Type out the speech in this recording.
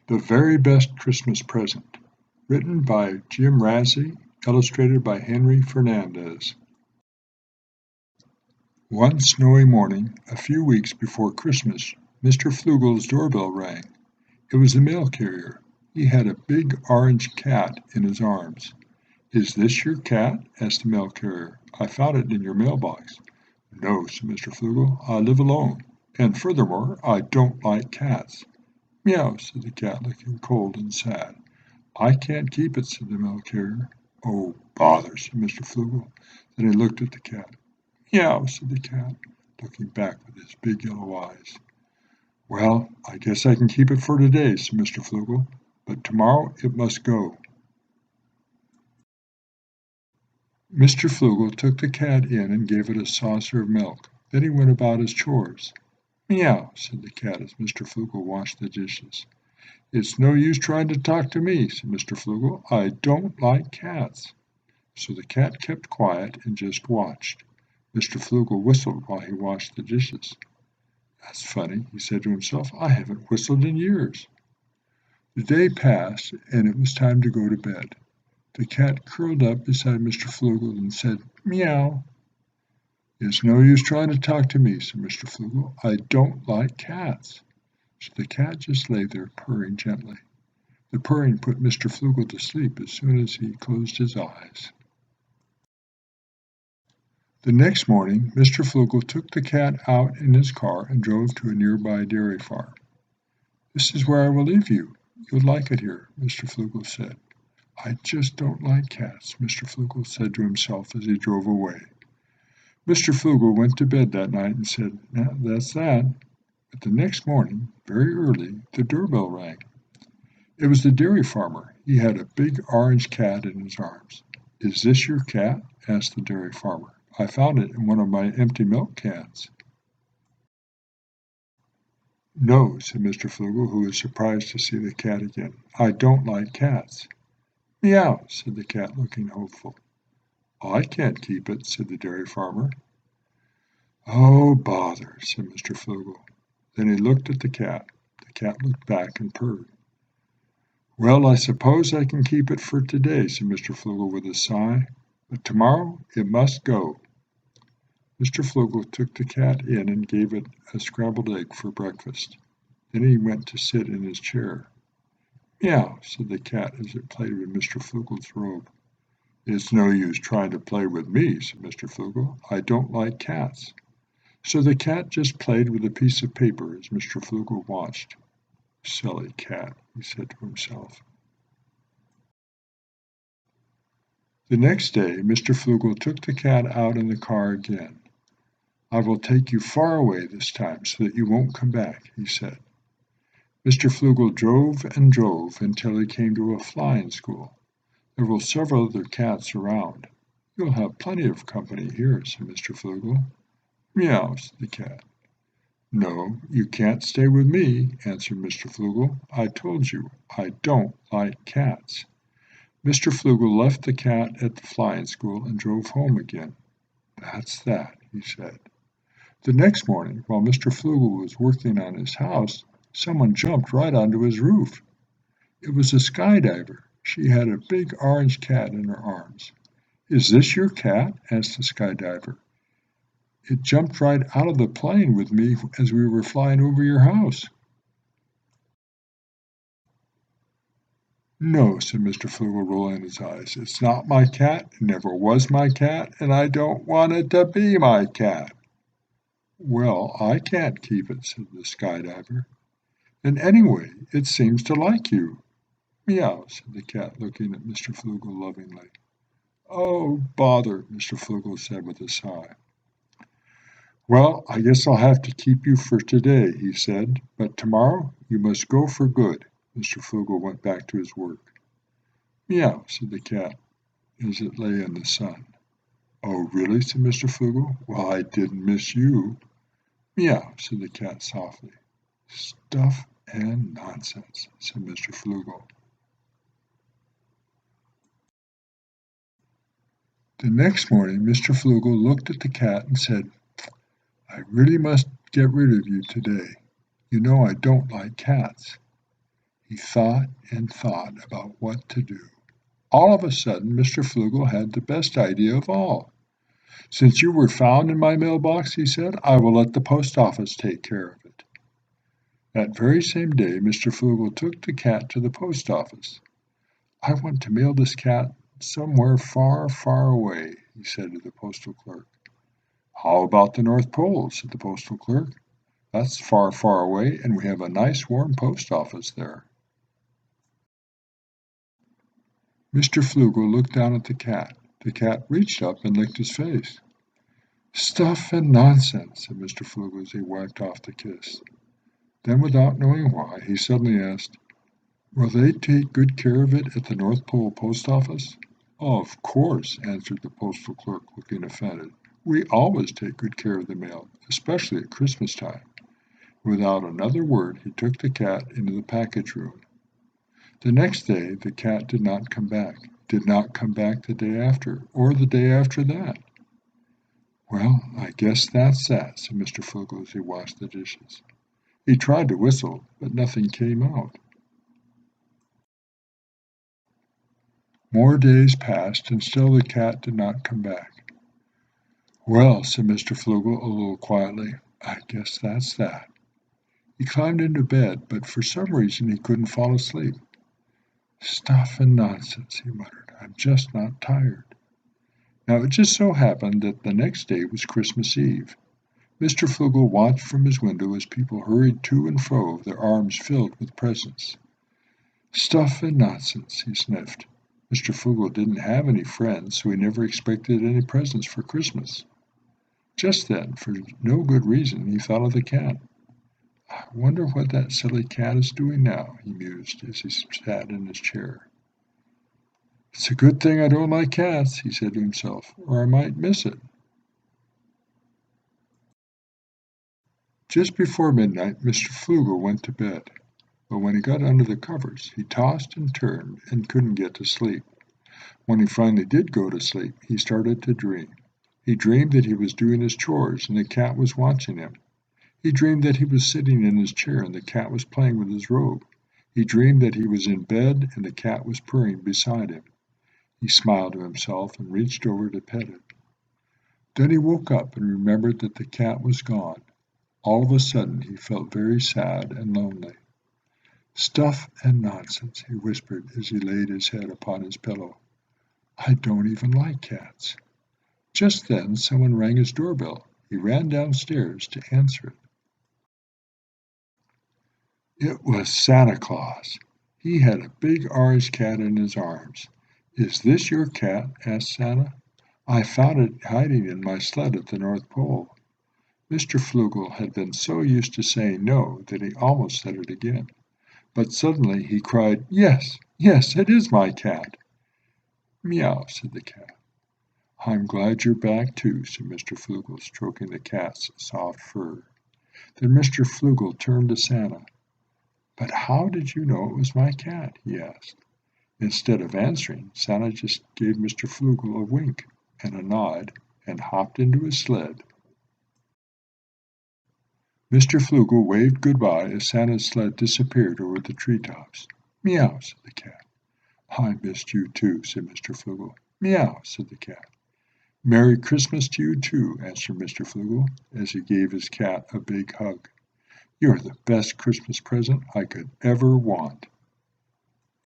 The Very Best Christmas Present, written by Jim Razzie, illustrated by Henry Fernandez. One snowy morning, a few weeks before Christmas, Mr. Floogle's doorbell rang. It was the mail carrier. He had a big orange cat in his arms. "Is this your cat?" asked the mail carrier. "I found it in your mailbox." "No," said Mr. Floogle, "I live alone, and furthermore, I don't like cats." "Meow," said the cat, looking cold and sad. "I can't keep it," said the mail carrier. "Oh, bother," said Mr. Floogle. Then he looked at the cat. "Meow," said the cat, looking back with his big yellow eyes. "Well, I guess I can keep it for today," said Mr. Floogle, "but tomorrow it must go." Mr. Floogle took the cat in and gave it a saucer of milk. Then he went about his chores. "Meow," said the cat as Mr. Floogle washed the dishes. "It's no use trying to talk to me," said Mr. Floogle. "I don't like cats." So the cat kept quiet and just watched. Mr. Floogle whistled while he washed the dishes. "That's funny," he said to himself. "I haven't whistled in years." The day passed, and it was time to go to bed. The cat curled up beside Mr. Floogle and said, "Meow." "It's no use trying to talk to me," said Mr. Floogle. "I don't like cats." So the cat just lay there purring gently. The purring put Mr. Floogle to sleep as soon as he closed his eyes. The next morning, Mr. Floogle took the cat out in his car and drove to a nearby dairy farm. "This is where I will leave you. You'll like it here," Mr. Floogle said. "I just don't like cats," Mr. Floogle said to himself as he drove away. Mr. Floogle went to bed that night and said, "That's that." But the next morning, very early, the doorbell rang. It was the dairy farmer. He had a big orange cat in his arms. "Is this your cat?" asked the dairy farmer. "I found it in one of my empty milk cans." "No," said Mr. Floogle, who was surprised to see the cat again. "I don't like cats." "Meow," said the cat, looking hopeful. "I can't keep it," said the dairy farmer. "Oh, bother," said Mr. Floogle. Then he looked at the cat. The cat looked back and purred. "Well, I suppose I can keep it for today," said Mr. Floogle with a sigh. "But tomorrow it must go." Mr. Floogle took the cat in and gave it a scrambled egg for breakfast. Then he went to sit in his chair. "Meow," said the cat as it played with Mr. Floogle's robe. "It's no use trying to play with me," said Mr. Floogle. "I don't like cats." So the cat just played with a piece of paper as Mr. Floogle watched. "Silly cat," he said to himself. The next day Mr. Floogle took the cat out in the car again. "I will take you far away this time so that you won't come back," he said. Mr. Floogle drove and drove until he came to a flying school. There were several other cats around. "You'll have plenty of company here," said Mr. Floogle. "Meow," said the cat. "No, you can't stay with me," answered Mr. Floogle. "I told you, I don't like cats." Mr. Floogle left the cat at the flying school and drove home again. "That's that," he said. The next morning, while Mr. Floogle was working on his house, someone jumped right onto his roof. It was a skydiver. She had a big orange cat in her arms. "Is this your cat?" asked the skydiver. "It jumped right out of the plane with me as we were flying over your house." "No," said Mr. Floogle, rolling his eyes. "It's not my cat, it never was my cat, and I don't want it to be my cat." "Well, I can't keep it," said the skydiver. "And anyway, it seems to like you." "Meow," said the cat, looking at Mr. Floogle lovingly. "Oh, bother," Mr. Floogle said with a sigh. "Well, I guess I'll have to keep you for today," he said, "but tomorrow you must go for good." Mr. Floogle went back to his work. "Meow," said the cat as it lay in the sun. "Oh, really?" said Mr. Floogle. "Well, I didn't miss you." "Meow," said the cat softly. "Stuff and nonsense," said Mr. Floogle. The next morning Mr. Floogle looked at the cat and said, "I really must get rid of you today. You know I don't like cats." He thought and thought about what to do. All of a sudden, Mr. Floogle had the best idea of all. "Since you were found in my mailbox," he said, "I will let the post office take care of it." That very same day Mr. Floogle took the cat to the post office. "I want to mail this cat somewhere far, far away," he said to the postal clerk. "How about the North Pole?" said the postal clerk. "That's far, far away, and we have a nice warm post office there." Mr. Floogle looked down at the cat. The cat reached up and licked his face. "Stuff and nonsense," said Mr. Floogle as he wiped off the kiss. Then, without knowing why, he suddenly asked, "Will they take good care of it at the North Pole Post Office?" "Of course," answered the postal clerk, looking offended. "We always take good care of the mail, especially at Christmas time." Without another word, he took the cat into the package room. The next day the cat did not come back the day after, or the day after that. "Well, I guess that's that," said Mr. Floogle as he washed the dishes. He tried to whistle, but nothing came out. More days passed, and still the cat did not come back. "Well," said Mr. Floogle a little quietly, "I guess that's that." He climbed into bed, but for some reason he couldn't fall asleep. "Stuff and nonsense," he muttered. "I'm just not tired." Now it just so happened that the next day was Christmas Eve. Mr. Floogle watched from his window as people hurried to and fro, their arms filled with presents. "Stuff and nonsense," he sniffed. Mr. Floogle didn't have any friends, so he never expected any presents for Christmas. Just then, for no good reason, he thought of the cat. "I wonder what that silly cat is doing now," he mused as he sat in his chair. "It's a good thing I don't like cats," he said to himself, "or I might miss it." Just before midnight Mr. Floogle went to bed, but when he got under the covers he tossed and turned and couldn't get to sleep. When he finally did go to sleep, he started to dream. He dreamed that he was doing his chores and the cat was watching him. He dreamed that he was sitting in his chair and the cat was playing with his robe. He dreamed that he was in bed and the cat was purring beside him. He smiled to himself and reached over to pet it. Then he woke up and remembered that the cat was gone. All of a sudden he felt very sad and lonely. "Stuff and nonsense," he whispered as he laid his head upon his pillow. "I don't even like cats." Just then someone rang his doorbell. He ran downstairs to answer it. It was Santa Claus. He had a big orange cat in his arms. "Is this your cat?" asked Santa. "I found it hiding in my sled at the North Pole." Mr. Floogle had been so used to saying no that he almost said it again. But suddenly he cried, "Yes, yes, it is my cat." "Meow," said the cat. "I'm glad you're back too," said Mr. Floogle, stroking the cat's soft fur. Then Mr. Floogle turned to Santa. "But how did you know it was my cat?" he asked. Instead of answering, Santa just gave Mr. Floogle a wink and a nod and hopped into his sled. Mr. Floogle waved goodbye as Santa's sled disappeared over the treetops. "Meow," said the cat. "I missed you too," said Mr. Floogle. "Meow," said the cat. "Merry Christmas to you too," answered Mr. Floogle as he gave his cat a big hug. "You're the best Christmas present I could ever want."